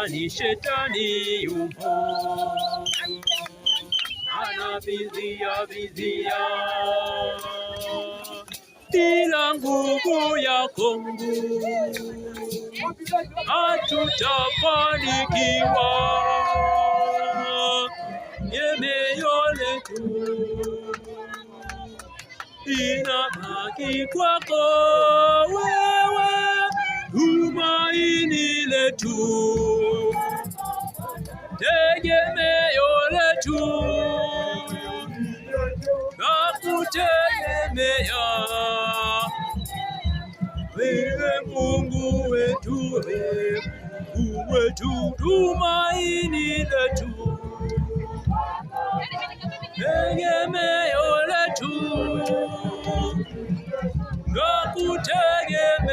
kwani shetani yupo anavizia bila nguvu yako Mungu hatutafanikiwa. Tegemeo letu linabaki kwako wewe, tumaini letu, tegemeo letu, nakutegemea wewe Mungu wetu, Mungu wetu, tumaini letu, tegemeo letu, nakutegemea